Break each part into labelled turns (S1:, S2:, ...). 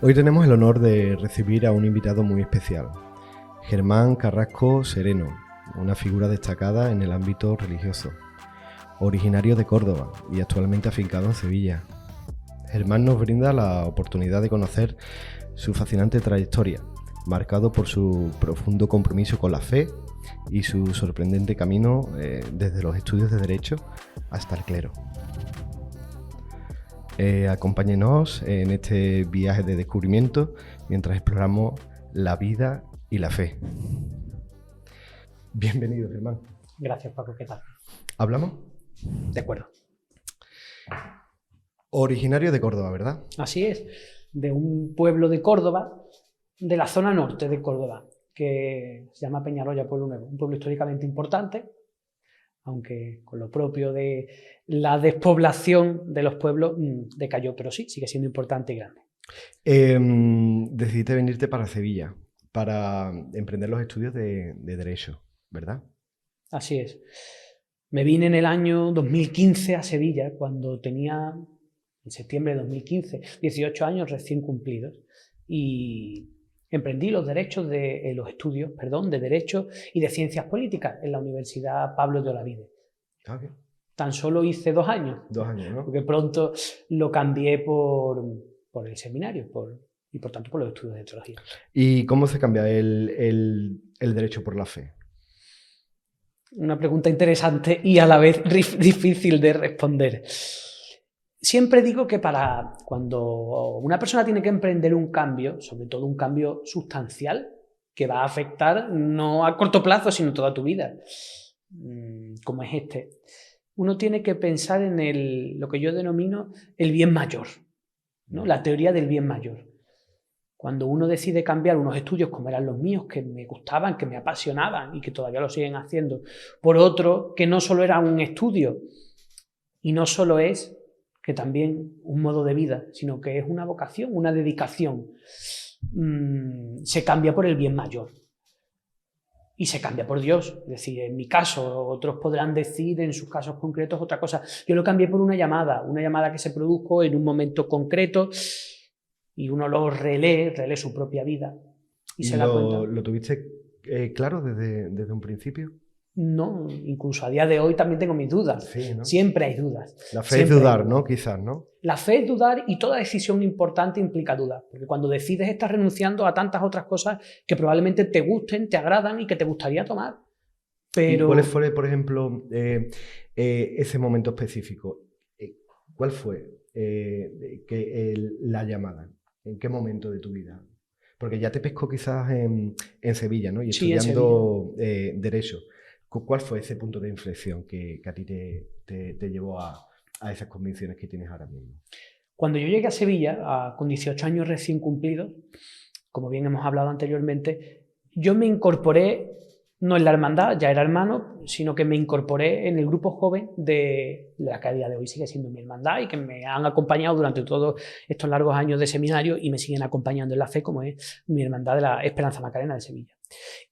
S1: Hoy tenemos el honor de recibir a un invitado muy especial, Germán Carrasco Sereno, una figura destacada en el ámbito religioso, originario de Córdoba y actualmente afincado en Sevilla. Germán nos brinda la oportunidad de conocer su fascinante trayectoria, marcado por su profundo compromiso con la fe y su sorprendente camino desde los estudios de Derecho hasta el clero. Acompáñenos en este viaje de descubrimiento mientras exploramos la vida y la fe. Bienvenido, Germán.
S2: Gracias, Paco. ¿Qué tal?
S1: ¿Hablamos?
S2: De acuerdo.
S1: Originario de Córdoba, ¿verdad?
S2: Así es, de un pueblo de Córdoba, de la zona norte de Córdoba, que se llama Peñarroya, Pueblo Nuevo, un pueblo históricamente importante, aunque con lo propio de la despoblación de los pueblos decayó, pero sí, sigue siendo importante y grande.
S1: Decidiste venirte para Sevilla, para emprender los estudios de Derecho, ¿verdad?
S2: Así es. Me vine en el año 2015 a Sevilla, cuando tenía, en septiembre de 2015, 18 años recién cumplidos, y emprendí los estudios de Derecho y de Ciencias Políticas en la Universidad Pablo de Olavide.
S1: Okay.
S2: Tan solo hice 2 años.
S1: 2 años, ¿no?
S2: Porque pronto lo cambié por el seminario y por tanto por los estudios de teología.
S1: ¿Y cómo se cambia el Derecho por la fe?
S2: Una pregunta interesante y a la vez difícil de responder. Siempre digo que cuando una persona tiene que emprender un cambio, sobre todo un cambio sustancial, que va a afectar no a corto plazo, sino toda tu vida, como es este, uno tiene que pensar en lo que yo denomino el bien mayor, ¿no? La teoría del bien mayor. Cuando uno decide cambiar unos estudios como eran los míos, que me gustaban, que me apasionaban y que todavía lo siguen haciendo, por otro que no solo era un estudio y no solo es que también un modo de vida, sino que es una vocación, una dedicación, se cambia por el bien mayor. Y se cambia por Dios. Es decir, en mi caso, otros podrán decir en sus casos concretos otra cosa. Yo lo cambié por una llamada que se produjo en un momento concreto y uno lo relee su propia vida y se da cuenta.
S1: ¿Lo tuviste claro desde un principio?
S2: No, incluso a día de hoy también tengo mis dudas.
S1: Sí, ¿no?
S2: Siempre hay dudas.
S1: La fe es dudar, ¿no? Quizás, ¿no?
S2: La fe es dudar y toda decisión importante implica dudas. Porque cuando decides estás renunciando a tantas otras cosas que probablemente te gusten, te agradan y que te gustaría tomar. Pero...
S1: ¿Y cuál fue, por ejemplo, ese momento específico? ¿Cuál fue la llamada? ¿En qué momento de tu vida? Porque ya te pescó quizás en Sevilla, ¿no? Y
S2: sí,
S1: estudiando Derecho. ¿Cuál fue ese punto de inflexión que a ti te llevó a esas convicciones que tienes ahora mismo?
S2: Cuando yo llegué a Sevilla, con 18 años recién cumplidos, como bien hemos hablado anteriormente, yo me incorporé, no en la hermandad, ya era hermano, sino que me incorporé en el grupo joven de la que a día de hoy sigue siendo mi hermandad y que me han acompañado durante todos estos largos años de seminario y me siguen acompañando en la fe, como es mi hermandad de la Esperanza Macarena de Sevilla.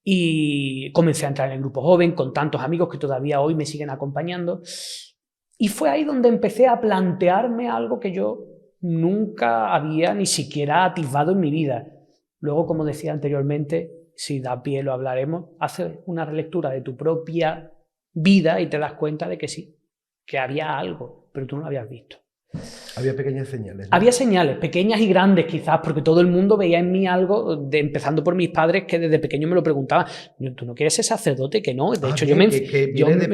S2: Y comencé a entrar en el grupo joven con tantos amigos que todavía hoy me siguen acompañando. Y fue ahí donde empecé a plantearme algo que yo nunca había ni siquiera atisbado en mi vida. Luego, como decía anteriormente, si da pie lo hablaremos, haces una relectura de tu propia vida y te das cuenta de que sí, que había algo, pero tú no lo habías visto.
S1: Había pequeñas señales, ¿no?
S2: Había señales, pequeñas y grandes quizás, porque todo el mundo veía en mí algo, empezando por mis padres que desde pequeño me lo preguntaban. ¿Tú no quieres ser sacerdote? Que no. De hecho, yo me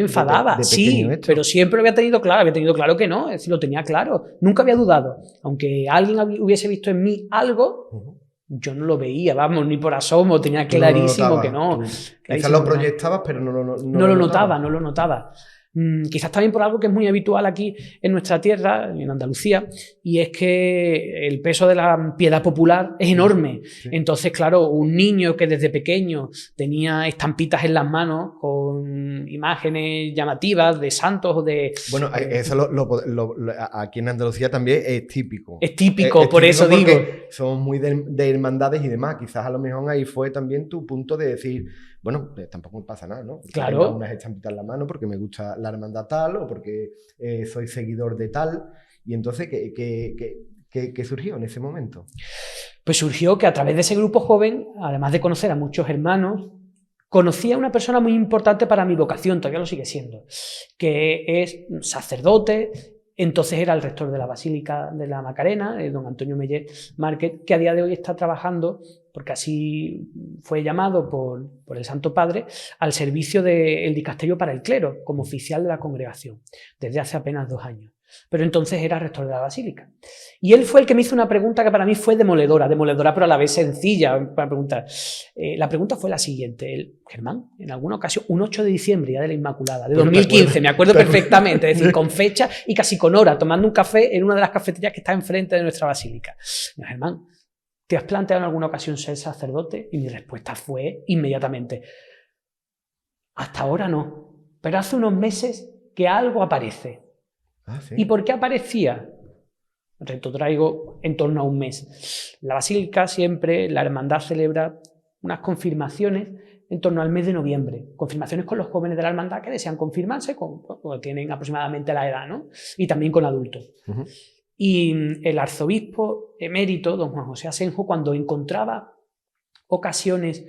S2: enfadaba. Sí, pero siempre lo había tenido claro que no, es decir, lo tenía claro. Nunca había dudado. Aunque alguien hubiese visto en mí algo, yo no lo veía, vamos, ni por asomo, tenía clarísimo que no.
S1: Quizás lo proyectabas, pero no
S2: lo notaba. Quizás también por algo que es muy habitual aquí en nuestra tierra, en Andalucía, y es que el peso de la piedad popular es enorme. Sí. Entonces, claro, un niño que desde pequeño tenía estampitas en las manos con imágenes llamativas de santos o de...
S1: Bueno, eso aquí en Andalucía también es típico.
S2: Es típico, por eso digo.
S1: Somos muy de hermandades y demás. Quizás a lo mejor ahí fue también tu punto de decir, bueno, tampoco me pasa nada, ¿no? Porque
S2: claro.
S1: tengo unas estampitas en la mano porque me gusta la hermandad tal o porque soy seguidor de tal. Y entonces, ¿qué ¿Qué surgió en ese momento?
S2: Pues surgió que a través de ese grupo joven, además de conocer a muchos hermanos, conocí a una persona muy importante para mi vocación, todavía lo sigue siendo, que es sacerdote. Entonces era el rector de la Basílica de la Macarena, don Antonio Meller Márquez, que a día de hoy está trabajando, porque así fue llamado por el Santo Padre, al servicio del dicasterio para el clero, como oficial de la congregación, desde hace apenas 2 años. Pero entonces era rector de la Basílica. Y él fue el que me hizo una pregunta que para mí fue demoledora pero a la vez sencilla para preguntar. La pregunta fue la siguiente. Germán, en alguna ocasión, un 8 de diciembre, ya de la Inmaculada, de 2015, me acuerdo perfectamente, es decir, con fecha y casi con hora, tomando un café en una de las cafeterías que está enfrente de nuestra basílica. Germán, ¿te has planteado en alguna ocasión ser sacerdote? Y mi respuesta fue inmediatamente, hasta ahora no, pero hace unos meses que algo aparece.
S1: Ah, ¿sí?
S2: ¿Y por qué aparecía? Retrotraigo en torno a un mes. La Basílica siempre, la hermandad celebra unas confirmaciones en torno al mes de noviembre. Confirmaciones con los jóvenes de la hermandad que desean confirmarse, cuando tienen aproximadamente la edad, ¿no? Y también con adultos. Uh-huh. Y el arzobispo emérito, don Juan José Asenjo, cuando encontraba ocasiones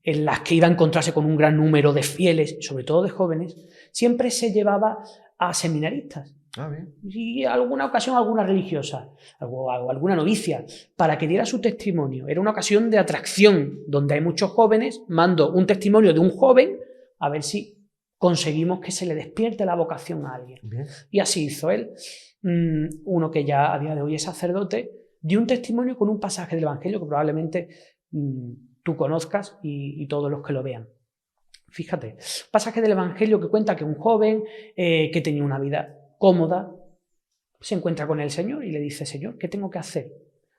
S2: en las que iba a encontrarse con un gran número de fieles, sobre todo de jóvenes, siempre se llevaba a seminaristas.
S1: Ah, bien.
S2: Y alguna ocasión alguna religiosa o alguna novicia para que diera su testimonio. Era una ocasión de atracción donde hay muchos jóvenes. Mando un testimonio de un joven a ver si conseguimos que se le despierte la vocación a alguien.
S1: Bien.
S2: Y así hizo él. Uno que ya a día de hoy es sacerdote, dio un testimonio con un pasaje del Evangelio que probablemente tú conozcas y todos los que lo vean. Fíjate, pasaje del Evangelio que cuenta que un joven que tenía una vida cómoda, se encuentra con el Señor y le dice, Señor, ¿qué tengo que hacer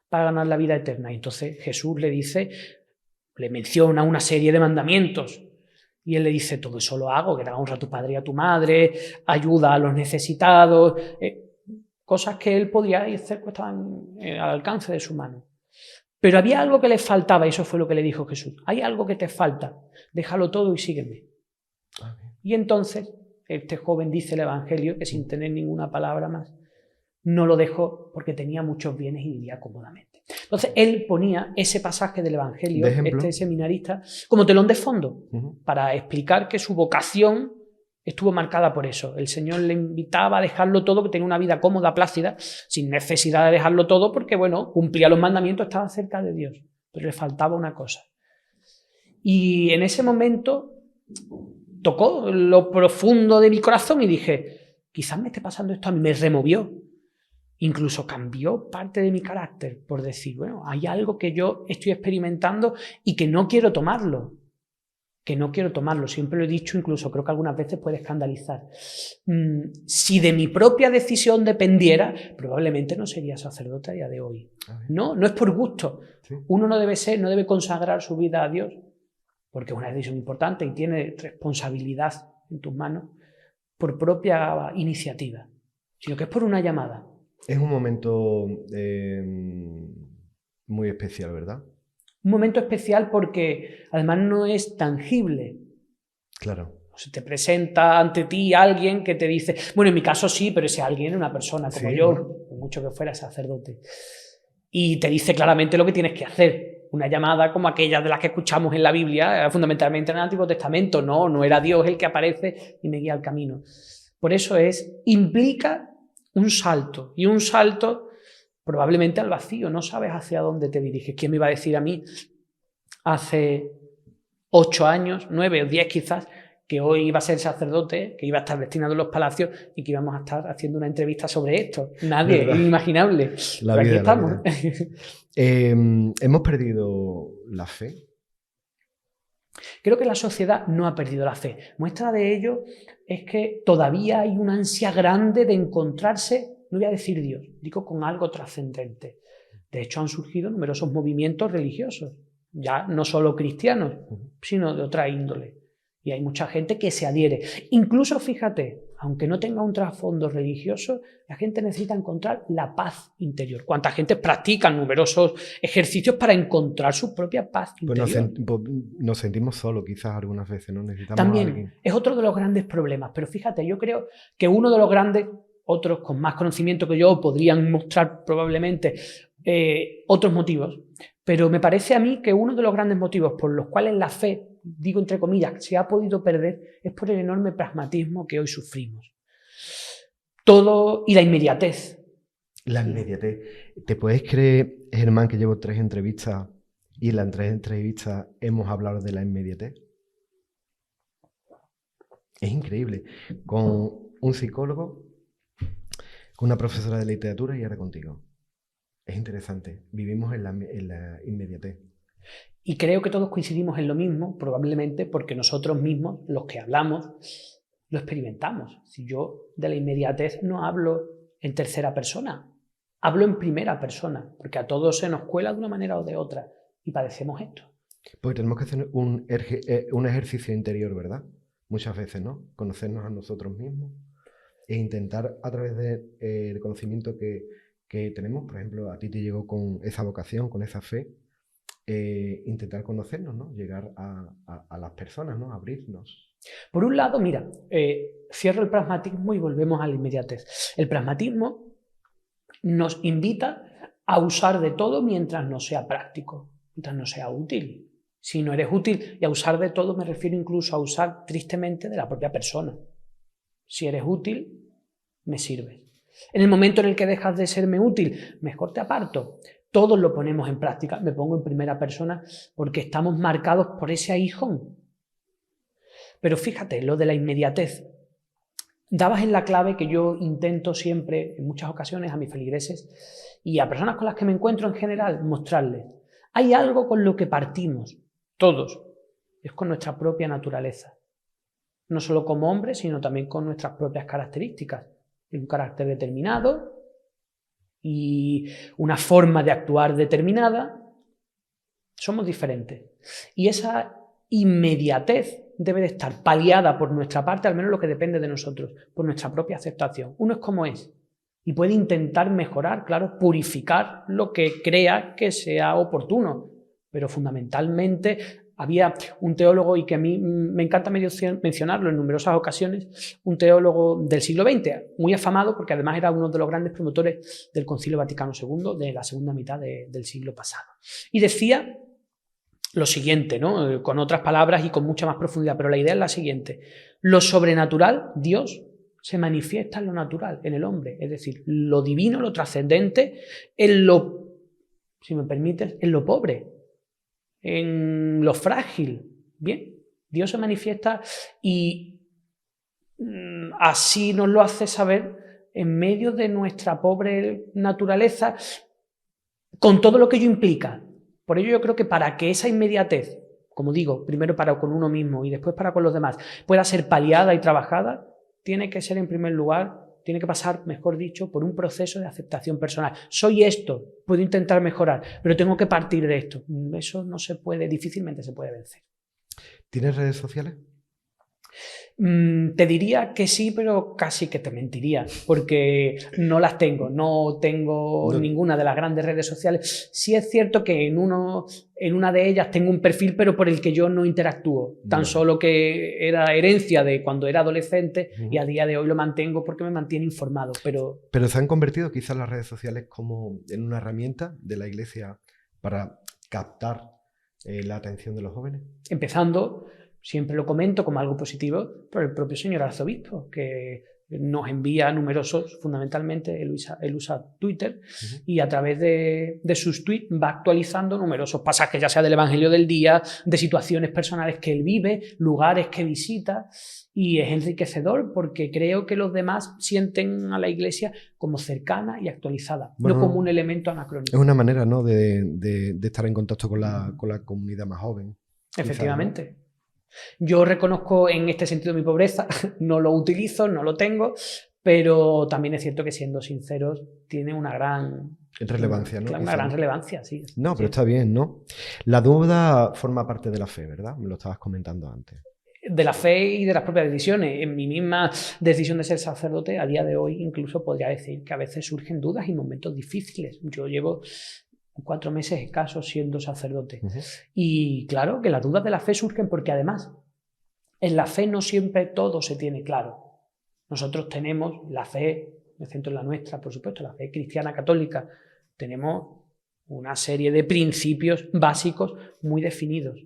S2: para ganar la vida eterna? Y entonces Jesús le menciona una serie de mandamientos y él le dice, todo eso lo hago, que te honra a tu padre y a tu madre, ayuda a los necesitados, cosas que él podía hacer que estaban al alcance de su mano. Pero había algo que le faltaba y eso fue lo que le dijo Jesús. Hay algo que te falta, déjalo todo y sígueme. Y entonces este joven dice el Evangelio que sin tener ninguna palabra más no lo dejó porque tenía muchos bienes y vivía cómodamente. Entonces él ponía ese pasaje del Evangelio, este seminarista, como telón de fondo para explicar que su vocación estuvo marcada por eso. El Señor le invitaba a dejarlo todo, que tenía una vida cómoda, plácida, sin necesidad de dejarlo todo porque, bueno, cumplía los mandamientos, estaba cerca de Dios, pero le faltaba una cosa. Y en ese momento tocó lo profundo de mi corazón y dije, quizás me esté pasando esto a mí, me removió. Incluso cambió parte de mi carácter por decir, bueno, hay algo que yo estoy experimentando y que no quiero tomarlo. Siempre lo he dicho, incluso creo que algunas veces puede escandalizar. Si de mi propia decisión dependiera, probablemente no sería sacerdote a día de hoy. No es por gusto. Sí. Uno no debe consagrar su vida a Dios, porque es una decisión importante y tiene responsabilidad en tus manos por propia iniciativa, sino que es por una llamada.
S1: Es un momento muy especial, ¿verdad?
S2: Un momento especial porque además no es tangible.
S1: Claro.
S2: Se te presenta ante ti alguien que te dice, bueno, en mi caso sí, pero ese alguien es una persona como sí, yo, ¿no? Por mucho que fuera sacerdote. Y te dice claramente lo que tienes que hacer. Una llamada como aquella de las que escuchamos en la Biblia, fundamentalmente en el Antiguo Testamento. No era Dios el que aparece y me guía al camino. Por eso implica un salto, y un salto probablemente al vacío. No sabes hacia dónde te diriges. ¿Quién me iba a decir a mí hace 8 años, 9 o 10 quizás, que hoy iba a ser sacerdote, que iba a estar destinado en los palacios y que íbamos a estar haciendo una entrevista sobre esto? Nadie, ¿verdad? Inimaginable.
S1: La vida, aquí estamos. ¿Hemos perdido la fe?
S2: Creo que la sociedad no ha perdido la fe. Muestra de ello es que todavía hay una ansia grande de encontrarse, no voy a decir Dios, digo con algo trascendente. De hecho, han surgido numerosos movimientos religiosos, ya no solo cristianos, sino de otra índole. Y hay mucha gente que se adhiere. Incluso, fíjate, aunque no tenga un trasfondo religioso, la gente necesita encontrar la paz interior. ¿Cuánta gente practica numerosos ejercicios para encontrar su propia paz interior?
S1: Pues nos sentimos solos quizás algunas veces, ¿no? Necesitamos
S2: También
S1: a alguien.
S2: Es otro de los grandes problemas. Pero fíjate, yo creo que uno de los grandes otros con más conocimiento que yo podrían mostrar probablemente otros motivos, pero me parece a mí que uno de los grandes motivos por los cuales la fe, digo entre comillas, se ha podido perder es por el enorme pragmatismo que hoy sufrimos. Todo y la inmediatez.
S1: La inmediatez. ¿Te puedes creer, Germán, que llevo 3 entrevistas y en las 3 entrevistas hemos hablado de la inmediatez? Es increíble. Con un psicólogo, con una profesora de literatura y ahora contigo. Es interesante. Vivimos en la inmediatez.
S2: Y creo que todos coincidimos en lo mismo, probablemente porque nosotros mismos, los que hablamos, lo experimentamos. Si yo de la inmediatez no hablo en tercera persona, hablo en primera persona, porque a todos se nos cuela de una manera o de otra y padecemos esto.
S1: Porque tenemos que hacer un ejercicio interior, ¿verdad? Muchas veces, ¿no? Conocernos a nosotros mismos e intentar a través del conocimiento que tenemos, por ejemplo, a ti te llegó con esa vocación, con esa fe, intentar conocernos, ¿no? Llegar a las personas, ¿no? Abrirnos.
S2: Por un lado, mira, cierro el pragmatismo y volvemos a la inmediatez. El pragmatismo nos invita a usar de todo mientras no sea práctico, mientras no sea útil. Si no eres útil, y a usar de todo me refiero incluso a usar tristemente de la propia persona. Si eres útil, me sirve. En el momento en el que dejas de serme útil, mejor te aparto. Todos lo ponemos en práctica. Me pongo en primera persona porque estamos marcados por ese aguijón. Pero fíjate, lo de la inmediatez. Dabas en la clave que yo intento siempre, en muchas ocasiones, a mis feligreses y a personas con las que me encuentro en general, mostrarles. Hay algo con lo que partimos, todos, es con nuestra propia naturaleza. No solo como hombres, sino también con nuestras propias características. Un carácter determinado y una forma de actuar determinada. Somos diferentes. Y esa inmediatez debe de estar paliada por nuestra parte, al menos lo que depende de nosotros, por nuestra propia aceptación. Uno es como es y puede intentar mejorar, claro, purificar lo que crea que sea oportuno, pero fundamentalmente había un teólogo, y que a mí me encanta mencionarlo en numerosas ocasiones, un teólogo del siglo XX, muy afamado porque además era uno de los grandes promotores del Concilio Vaticano II de la segunda mitad del siglo pasado. Y decía lo siguiente, ¿no? Con otras palabras y con mucha más profundidad, pero la idea es la siguiente. Lo sobrenatural, Dios, se manifiesta en lo natural, en el hombre, es decir, lo divino, lo trascendente, en lo, si me permites, en lo pobre, en lo frágil. Bien, Dios se manifiesta y así nos lo hace saber en medio de nuestra pobre naturaleza, con todo lo que ello implica. Por ello yo creo que para que esa inmediatez, como digo, primero para con uno mismo y después para con los demás, pueda ser paliada y trabajada, tiene que ser en primer lugar, tiene que pasar, mejor dicho, por un proceso de aceptación personal. Soy esto, puedo intentar mejorar, pero tengo que partir de esto. Eso no se puede, difícilmente se puede vencer.
S1: ¿Tienes redes sociales?
S2: Te diría que sí, pero casi que te mentiría, porque no las tengo, no tengo ninguna de las grandes redes sociales. Sí es cierto que en una de ellas tengo un perfil, pero por el que yo no interactúo, tan solo que era herencia de cuando era adolescente y a día de hoy lo mantengo porque me mantiene informado. Pero
S1: se han convertido quizás las redes sociales como en una herramienta de la Iglesia para captar la atención de los jóvenes.
S2: Empezando, siempre lo comento como algo positivo, por el propio señor arzobispo, que nos envía numerosos, fundamentalmente él usa Twitter, y a través de sus tweets va actualizando numerosos pasajes, ya sea del Evangelio del día, de situaciones personales que él vive, lugares que visita, y es enriquecedor porque creo que los demás sienten a la Iglesia como cercana y actualizada, bueno, no como un elemento anacrónico.
S1: Es una manera, ¿no?, de estar en contacto con la comunidad más joven.
S2: Efectivamente.
S1: Quizás, ¿no?
S2: Yo reconozco en este sentido mi pobreza, no lo utilizo, no lo tengo, pero también es cierto que, siendo sinceros, tiene una gran
S1: relevancia, ¿no?
S2: Una gran relevancia, sí.
S1: No, pero está bien, ¿no? La duda forma parte de la fe, ¿verdad? Me lo estabas comentando antes.
S2: De la fe y de las propias decisiones. En mi misma decisión de ser sacerdote, a día de hoy incluso podría decir que a veces surgen dudas y momentos difíciles. Yo llevo 4 meses escasos siendo sacerdote. Y claro que las dudas de la fe surgen porque además en la fe no siempre todo se tiene claro. Nosotros tenemos la fe me centro en la nuestra, por supuesto, la fe cristiana católica, tenemos una serie de principios básicos muy definidos.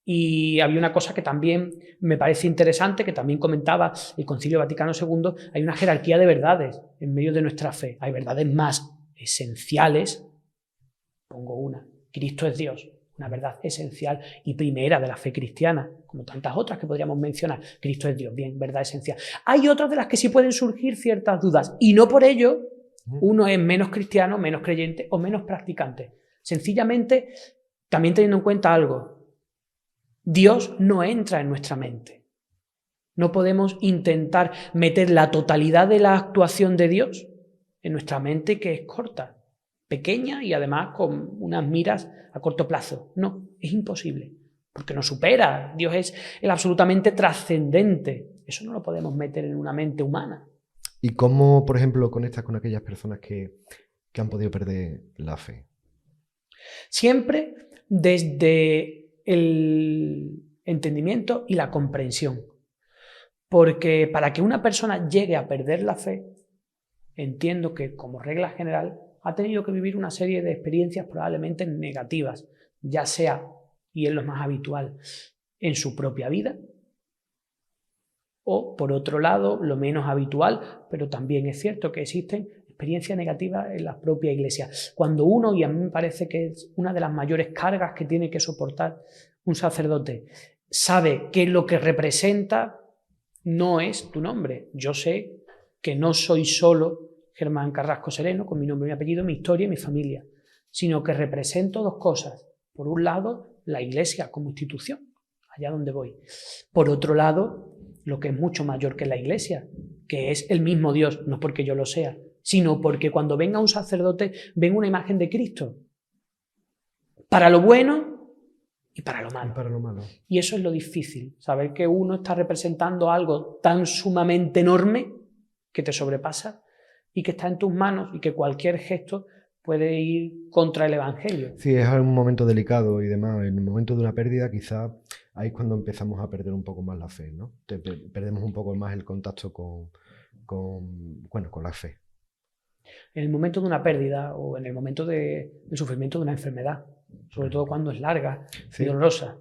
S2: Y había una cosa que también me parece interesante, que también comentaba el Concilio Vaticano II, hay una jerarquía de verdades en medio de nuestra fe. Hay verdades más esenciales, pongo una, Cristo es Dios, una verdad esencial y primera de la fe cristiana, como tantas otras que podríamos mencionar. Cristo es Dios, bien, verdad esencial. Hay otras de las que sí pueden surgir ciertas dudas, y no por ello uno es menos cristiano, menos creyente o menos practicante. Sencillamente, también teniendo en cuenta algo, Dios no entra en nuestra mente. No podemos intentar meter la totalidad de la actuación de Dios en nuestra mente, que es corta, pequeña y además con unas miras a corto plazo. No, es imposible, porque nos supera. Dios es el absolutamente trascendente. Eso no lo podemos meter en una mente humana.
S1: ¿Y cómo, por ejemplo, conectas con aquellas personas que han podido perder la fe?
S2: Siempre desde el entendimiento y la comprensión. Porque para que una persona llegue a perder la fe, entiendo que como regla general ha tenido que vivir una serie de experiencias probablemente negativas, ya sea, y es lo más habitual, en su propia vida, o por otro lado, lo menos habitual, pero también es cierto que existen experiencias negativas en la propia iglesia. Cuando uno, y a mí me parece que es una de las mayores cargas que tiene que soportar un sacerdote, sabe que lo que representa no es tu nombre. Yo sé que no soy solo Germán Carrasco Sereno, con mi nombre, mi apellido, mi historia y mi familia, sino que represento dos cosas. Por un lado, la iglesia como institución, allá donde voy. Por otro lado, lo que es mucho mayor que la iglesia, que es el mismo Dios, no porque yo lo sea, sino porque cuando venga un sacerdote, ven una imagen de Cristo, para lo bueno y para lo malo. Y eso es lo difícil, saber que uno está representando algo tan sumamente enorme que te sobrepasa y que está en tus manos y que cualquier gesto puede ir contra el Evangelio.
S1: Sí, es un momento delicado y demás. En el momento de una pérdida, quizá ahí es cuando empezamos a perder un poco más la fe, ¿no? Perdemos un poco más el contacto con la fe.
S2: En el momento de una pérdida o en el momento del sufrimiento de una enfermedad, sobre todo cuando es larga y dolorosa.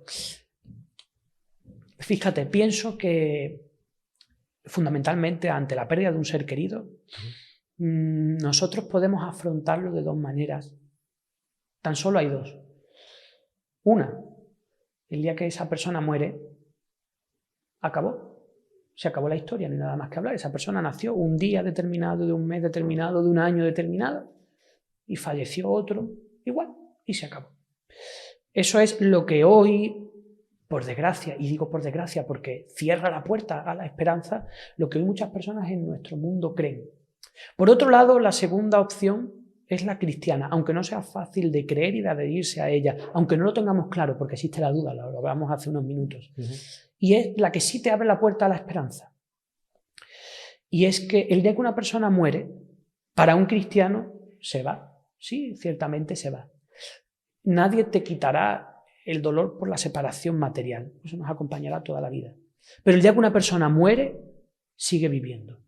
S2: Fíjate, pienso que fundamentalmente ante la pérdida de un ser querido, nosotros podemos afrontarlo de dos maneras. Tan solo hay dos. Una, el día que esa persona muere, acabó. Se acabó la historia, no hay nada más que hablar. Esa persona nació un día determinado, de un mes determinado, de un año determinado, y falleció otro igual, y se acabó. Eso es lo que hoy, por desgracia, y digo por desgracia porque cierra la puerta a la esperanza, lo que hoy muchas personas en nuestro mundo creen. Por otro lado, la segunda opción es la cristiana, aunque no sea fácil de creer y de adherirse a ella, aunque no lo tengamos claro, porque existe la duda, lo hablamos hace unos minutos. Y es la que sí te abre la puerta a la esperanza. Y es que el día que una persona muere, para un cristiano se va. Sí, ciertamente se va. Nadie te quitará el dolor por la separación material. Eso nos acompañará toda la vida. Pero el día que una persona muere, sigue viviendo.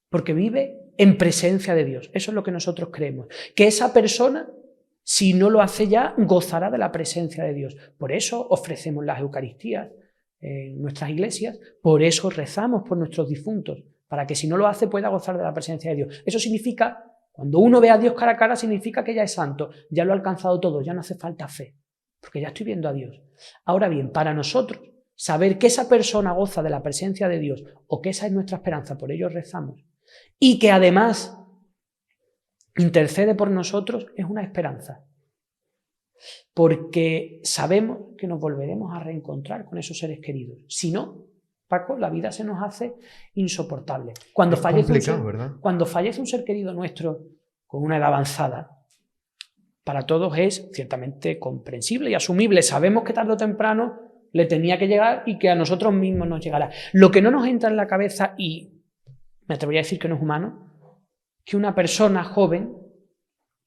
S2: Porque vive en presencia de Dios. Eso es lo que nosotros creemos. Que esa persona, si no lo hace ya, gozará de la presencia de Dios. Por eso ofrecemos las Eucaristías en nuestras iglesias, por eso rezamos por nuestros difuntos, para que si no lo hace pueda gozar de la presencia de Dios. Eso significa, cuando uno ve a Dios cara a cara, significa que ya es santo, ya lo ha alcanzado todo, ya no hace falta fe, porque ya estoy viendo a Dios. Ahora bien, para nosotros, saber que esa persona goza de la presencia de Dios, o que esa es nuestra esperanza, por ello rezamos, y que además intercede por nosotros, es una esperanza. Porque sabemos que nos volveremos a reencontrar con esos seres queridos. Si no, Paco, la vida se nos hace insoportable. Cuando fallece un ser querido nuestro con una edad avanzada, para todos es ciertamente comprensible y asumible. Sabemos que tarde o temprano le tenía que llegar y que a nosotros mismos nos llegará. Lo que no nos entra en la cabeza, y me atrevería a decir que no es humano, que una persona joven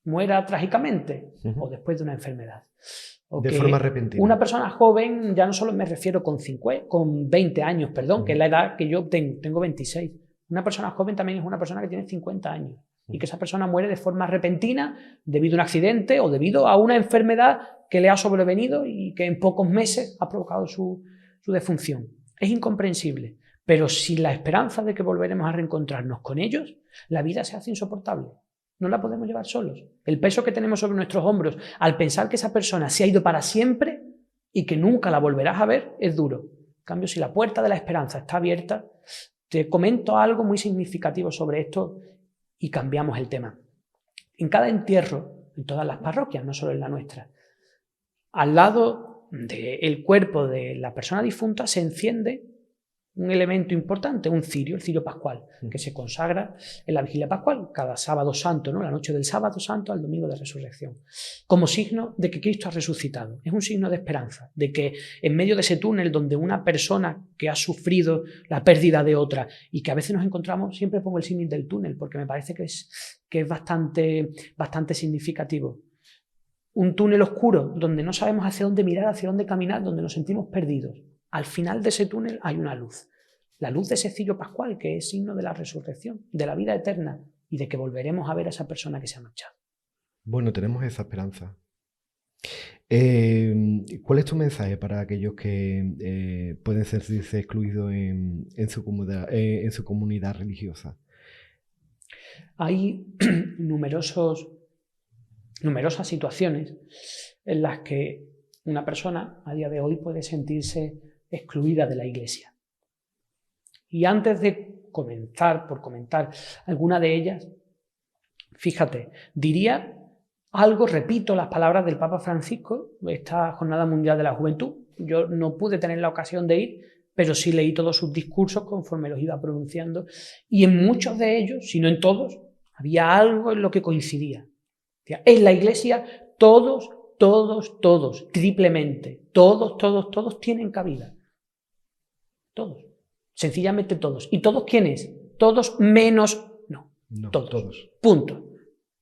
S2: muera trágicamente o después de una enfermedad. O
S1: de forma repentina.
S2: Una persona joven, ya no solo me refiero con 20 años, perdón, que es la edad que yo tengo 26. Una persona joven también es una persona que tiene 50 años y que esa persona muere de forma repentina debido a un accidente o debido a una enfermedad que le ha sobrevenido y que en pocos meses ha provocado su defunción. Es incomprensible, pero sin la esperanza de que volveremos a reencontrarnos con ellos, la vida se hace insoportable. No la podemos llevar solos. El peso que tenemos sobre nuestros hombros al pensar que esa persona se ha ido para siempre y que nunca la volverás a ver es duro. En cambio, si la puerta de la esperanza está abierta, te comento algo muy significativo sobre esto y cambiamos el tema. En cada entierro, en todas las parroquias, no solo en la nuestra, al lado del cuerpo de la persona difunta se enciende un elemento importante, un cirio, el cirio pascual, que se consagra en la vigilia pascual, cada sábado santo, ¿no? La noche del sábado santo al domingo de resurrección, como signo de que Cristo ha resucitado. Es un signo de esperanza, de que en medio de ese túnel donde una persona que ha sufrido la pérdida de otra y que a veces nos encontramos, siempre pongo el símil del túnel porque me parece que es bastante significativo. Un túnel oscuro donde no sabemos hacia dónde mirar, hacia dónde caminar, donde nos sentimos perdidos. Al final de ese túnel hay una luz, la luz de ese cirio pascual que es signo de la resurrección, de la vida eterna y de que volveremos a ver a esa persona que se ha marchado.
S1: Bueno, tenemos esa esperanza. ¿Cuál es tu mensaje para aquellos que pueden sentirse excluidos en su comunidad religiosa?
S2: Hay numerosas situaciones en las que una persona a día de hoy puede sentirse excluida de la Iglesia. Y antes de comentar alguna de ellas, fíjate, diría algo, repito las palabras del Papa Francisco, esta Jornada Mundial de la Juventud. Yo no pude tener la ocasión de ir, pero sí leí todos sus discursos conforme los iba pronunciando, y en muchos de ellos, si no en todos, había algo en lo que coincidía. En la Iglesia todos, triplemente, todos tienen cabida. Todos. Sencillamente todos. ¿Y todos quiénes? Todos menos... No, todos. Punto.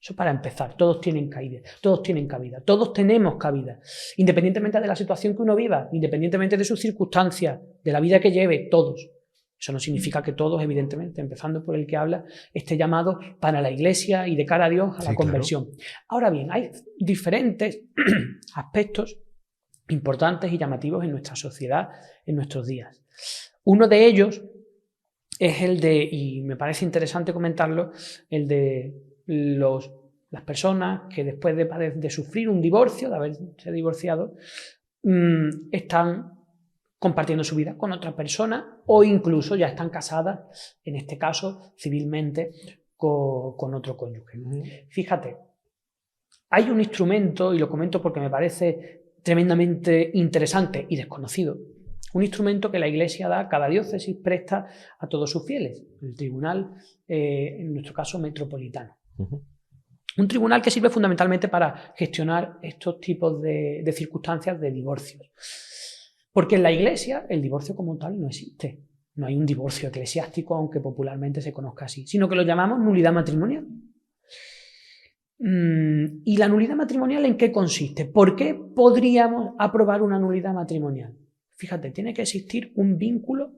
S2: Eso para empezar. Todos tienen cabida. Todos tenemos cabida. Independientemente de la situación que uno viva, independientemente de sus circunstancias, de la vida que lleve, todos. Eso no significa que todos, evidentemente, empezando por el que habla, esté llamado para la Iglesia y de cara a Dios a la conversión. Claro. Ahora bien, hay diferentes aspectos importantes y llamativos en nuestra sociedad, en nuestros días. Uno de ellos es el de, y me parece interesante comentarlo, el de las personas que después de sufrir un divorcio, de haberse divorciado, están compartiendo su vida con otra persona o incluso ya están casadas, en este caso civilmente, con otro cónyuge. Fíjate, hay un instrumento, y lo comento porque me parece tremendamente interesante y desconocido, un instrumento que la Iglesia da, cada diócesis presta a todos sus fieles, el tribunal, en nuestro caso, metropolitano. Un tribunal que sirve fundamentalmente para gestionar estos tipos de circunstancias de divorcios. Porque en la Iglesia el divorcio como tal no existe. No hay un divorcio eclesiástico, aunque popularmente se conozca así, sino que lo llamamos nulidad matrimonial. ¿Y la nulidad matrimonial en qué consiste? ¿Por qué podríamos aprobar una nulidad matrimonial? Fíjate, tiene que existir un vínculo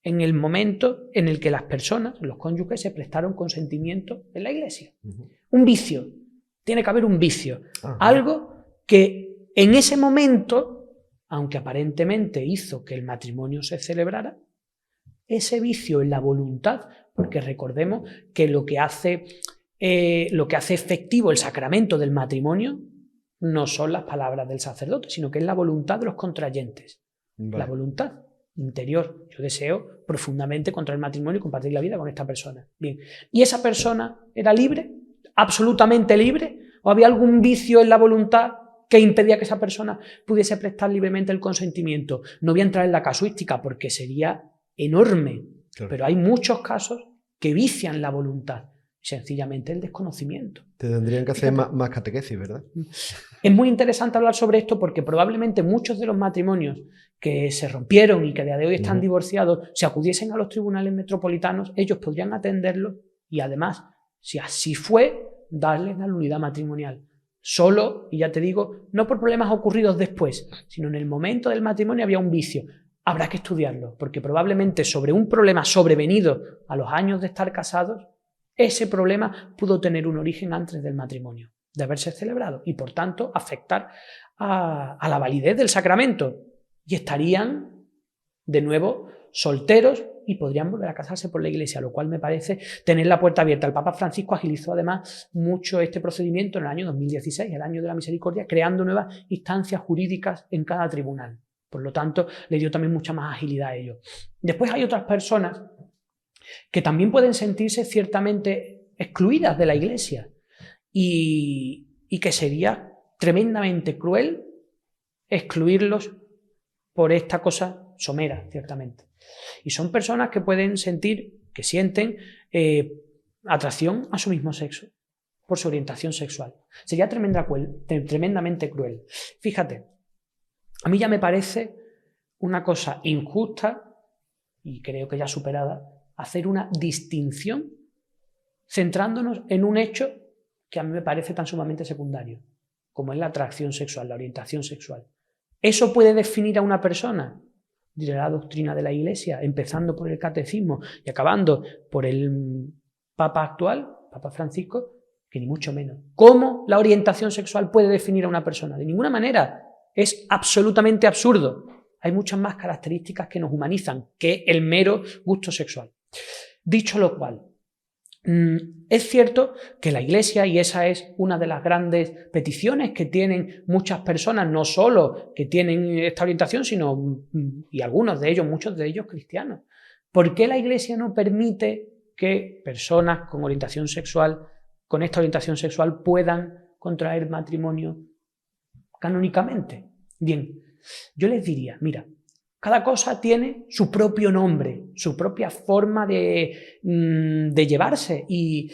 S2: en el momento en el que las personas, los cónyuges, se prestaron consentimiento en la Iglesia. Un vicio. Tiene que haber un vicio. Algo que en ese momento, aunque aparentemente hizo que el matrimonio se celebrara, ese vicio en la voluntad, porque recordemos que lo que hace efectivo el sacramento del matrimonio no son las palabras del sacerdote, sino que es la voluntad de los contrayentes. Vale. La voluntad interior. Yo deseo profundamente contraer el matrimonio y compartir la vida con esta persona. Bien. ¿Y esa persona era libre? ¿Absolutamente libre? ¿O había algún vicio en la voluntad que impedía que esa persona pudiese prestar libremente el consentimiento? No voy a entrar en la casuística porque sería enorme, claro. Pero hay muchos casos que vician la voluntad. Sencillamente el desconocimiento.
S1: Te tendrían que hacer más catequesis, ¿verdad?
S2: Es muy interesante hablar sobre esto porque probablemente muchos de los matrimonios que se rompieron y que a día de hoy están divorciados, si acudiesen a los tribunales metropolitanos, ellos podrían atenderlos y además, si así fue, darles la nulidad matrimonial. Solo, y ya te digo, no por problemas ocurridos después, sino en el momento del matrimonio había un vicio. habrá que estudiarlo, porque probablemente sobre un problema sobrevenido a los años de estar casados, ese problema pudo tener un origen antes del matrimonio, de haberse celebrado, y por tanto afectar a la validez del sacramento. Y estarían de nuevo solteros y podrían volver a casarse por la Iglesia, lo cual me parece tener la puerta abierta. El Papa Francisco agilizó además mucho este procedimiento en el año 2016, el año de la misericordia, creando nuevas instancias jurídicas en cada tribunal. Por lo tanto, le dio también mucha más agilidad a ello. Después hay otras personas que también pueden sentirse ciertamente excluidas de la Iglesia y que sería tremendamente cruel excluirlos por esta cosa somera, ciertamente. Y son personas que pueden sentir, que sienten atracción a su mismo sexo, por su orientación sexual. Sería tremendamente cruel. Fíjate, a mí ya me parece una cosa injusta, y creo que ya superada, hacer una distinción centrándonos en un hecho que a mí me parece tan sumamente secundario, como es la atracción sexual, la orientación sexual. ¿Eso puede definir a una persona? Diré la doctrina de la Iglesia, empezando por el catecismo y acabando por el Papa actual, Papa Francisco, que ni mucho menos. ¿Cómo la orientación sexual puede definir a una persona? De ninguna manera. Es absolutamente absurdo. Hay muchas más características que nos humanizan que el mero gusto sexual. Dicho lo cual, es cierto que la Iglesia, y esa es una de las grandes peticiones que tienen muchas personas, no solo que tienen esta orientación, sino, y algunos de ellos, muchos de ellos cristianos. ¿Por qué la Iglesia no permite que personas con orientación sexual, con esta orientación sexual, puedan contraer matrimonio canónicamente? Bien, yo les diría, mira, cada cosa tiene su propio nombre, su propia forma de llevarse, y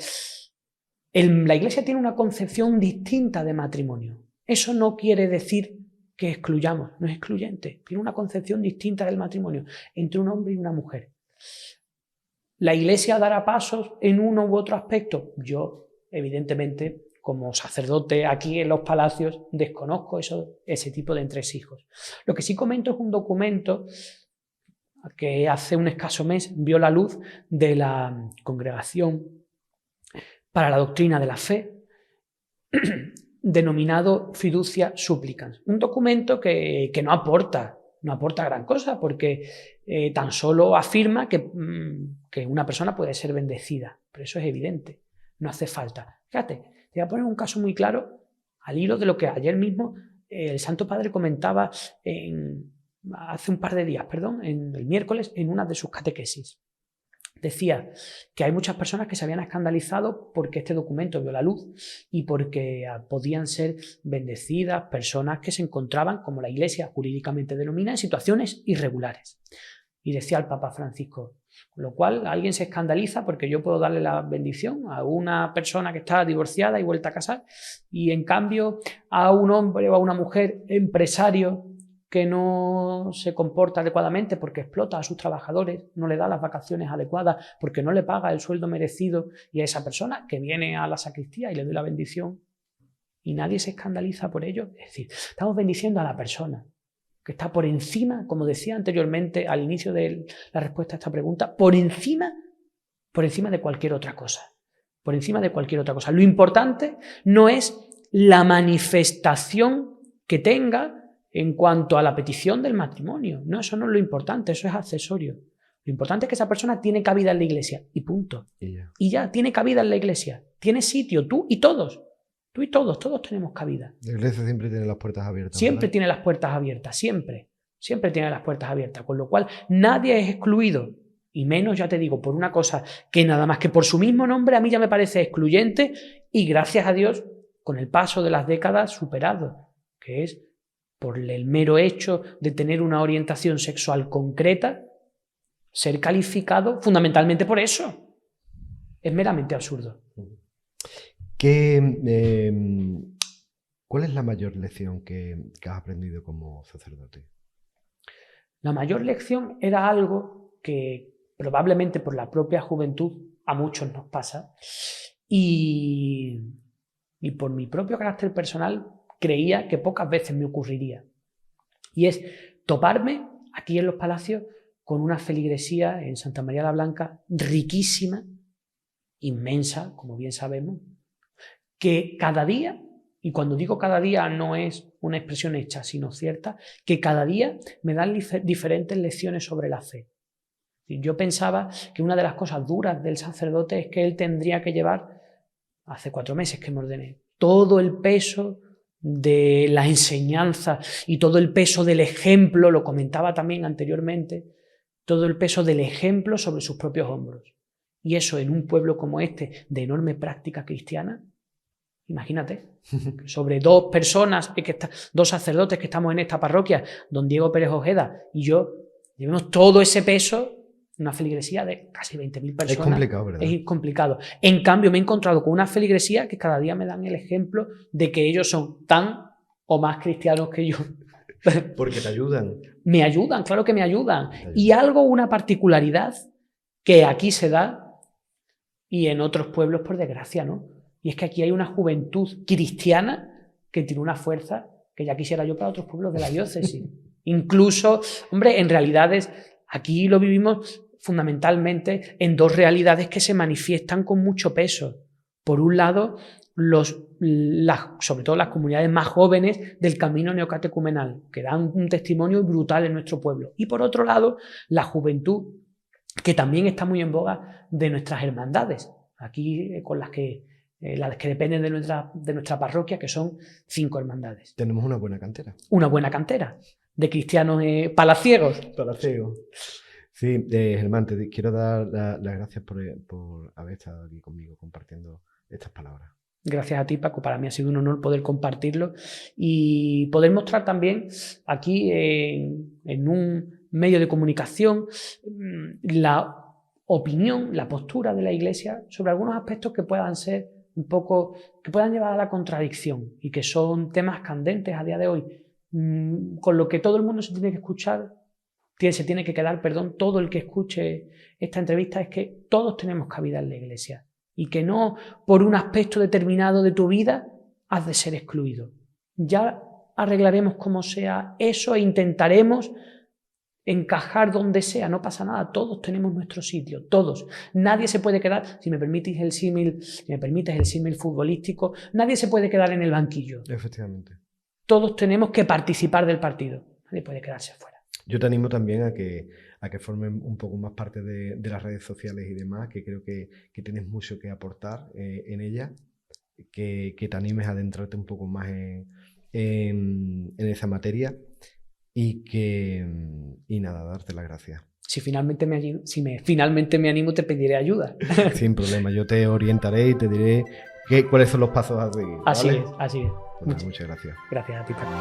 S2: la Iglesia tiene una concepción distinta de matrimonio. Eso no quiere decir que excluyamos, no es excluyente, tiene una concepción distinta del matrimonio entre un hombre y una mujer. ¿La Iglesia dará pasos en uno u otro aspecto? Yo, evidentemente, como sacerdote aquí en los palacios, desconozco ese tipo de entresijos. Lo que sí comento es un documento que hace un escaso mes vio la luz de la Congregación para la Doctrina de la Fe, denominado Fiducia Supplicans. Un documento que no aporta gran cosa, porque tan solo afirma que una persona puede ser bendecida, pero eso es evidente, no hace falta. Fíjate, te voy a poner un caso muy claro al hilo de lo que ayer mismo el Santo Padre comentaba hace un par de días, en el miércoles, en una de sus catequesis. Decía que hay muchas personas que se habían escandalizado porque este documento vio la luz y porque podían ser bendecidas personas que se encontraban, como la Iglesia jurídicamente denomina, en situaciones irregulares. Y decía el Papa Francisco, con lo cual alguien se escandaliza porque yo puedo darle la bendición a una persona que está divorciada y vuelta a casar, y en cambio a un hombre o a una mujer empresario que no se comporta adecuadamente porque explota a sus trabajadores, no le da las vacaciones adecuadas, porque no le paga el sueldo merecido, y a esa persona que viene a la sacristía y le doy la bendición y nadie se escandaliza por ello. Es decir, estamos bendiciendo a la persona que está por encima, como decía anteriormente al inicio de la respuesta a esta pregunta, por encima de cualquier otra cosa. Por encima de cualquier otra cosa. Lo importante no es la manifestación que tenga en cuanto a la petición del matrimonio. No, eso no es lo importante, eso es accesorio. Lo importante es que esa persona tiene cabida en la Iglesia, y punto. Y ya, tiene cabida en la Iglesia. Tiene sitio, tú y todos. Tú y todos tenemos cabida.
S1: La Iglesia siempre tiene las puertas abiertas.
S2: Siempre tiene las puertas abiertas, siempre. Siempre tiene las puertas abiertas, con lo cual nadie es excluido. Y menos, ya te digo, por una cosa que nada más que por su mismo nombre a mí ya me parece excluyente, y gracias a Dios, con el paso de las décadas, superado, que es por el mero hecho de tener una orientación sexual concreta, ser calificado fundamentalmente por eso. Es meramente absurdo.
S1: ¿Cuál es la mayor lección que has aprendido como sacerdote?
S2: La mayor lección era algo que probablemente por la propia juventud a muchos nos pasa, y por mi propio carácter personal creía que pocas veces me ocurriría, y es toparme aquí en los palacios, con una feligresía en Santa María la Blanca riquísima, inmensa, como bien sabemos, que cada día, y cuando digo cada día no es una expresión hecha, sino cierta, que cada día me dan diferentes lecciones sobre la fe. Yo pensaba que una de las cosas duras del sacerdote es que él tendría que llevar, hace 4 meses que me ordené, todo el peso de la enseñanza y todo el peso del ejemplo, lo comentaba también anteriormente, todo el peso del ejemplo sobre sus propios hombros. Y eso en un pueblo como este, de enorme práctica cristiana, imagínate, sobre 2 personas, dos sacerdotes que estamos en esta parroquia, don Diego Pérez Ojeda y yo, llevemos todo ese peso, una feligresía de casi 20.000 personas.
S1: Es complicado, ¿verdad?
S2: Es complicado. En cambio, me he encontrado con una feligresía que cada día me dan el ejemplo de que ellos son tan o más cristianos que yo.
S1: Porque te ayudan.
S2: Me ayudan, claro que me ayudan. Y algo, una particularidad que aquí se da y en otros pueblos, por desgracia, ¿no? Y es que aquí hay una juventud cristiana que tiene una fuerza que ya quisiera yo para otros pueblos de la diócesis. Incluso, hombre, en realidades, aquí lo vivimos fundamentalmente en 2 realidades que se manifiestan con mucho peso. Por un lado, sobre todo las comunidades más jóvenes del camino neocatecumenal, que dan un testimonio brutal en nuestro pueblo. Y por otro lado, la juventud, que también está muy en boga de nuestras hermandades, aquí con las que dependen de nuestra parroquia, que son 5 hermandades.
S1: Tenemos una buena cantera.
S2: Una buena cantera de cristianos palaciegos.
S1: Palaciegos. Sí, Germán, te quiero dar las gracias por haber estado aquí conmigo compartiendo estas palabras.
S2: Gracias a ti, Paco. Para mí ha sido un honor poder compartirlo y poder mostrar también aquí en un medio de comunicación la opinión, la postura de la Iglesia sobre algunos aspectos que puedan ser un poco, que puedan llevar a la contradicción y que son temas candentes a día de hoy, con lo que todo el mundo se tiene que quedar, todo el que escuche esta entrevista, es que todos tenemos cabida en la Iglesia y que no por un aspecto determinado de tu vida has de ser excluido. Ya arreglaremos como sea eso e intentaremos encajar donde sea, no pasa nada, todos tenemos nuestro sitio, todos. Nadie se puede quedar, si me permites el símil futbolístico, nadie se puede quedar en el banquillo.
S1: Efectivamente.
S2: Todos tenemos que participar del partido, nadie puede quedarse fuera.
S1: Yo te animo también a que formen un poco más parte de las redes sociales y demás, que creo que tienes mucho que aportar en ellas, que te animes a adentrarte un poco más en esa materia y nada, darte las gracias.
S2: Si finalmente me animo, te pediré ayuda.
S1: Sin problema, yo te orientaré y te diré cuáles son los pasos a seguir.
S2: Así
S1: ¿vale?
S2: es, así es.
S1: Pues muchas gracias.
S2: Gracias a ti, Paco.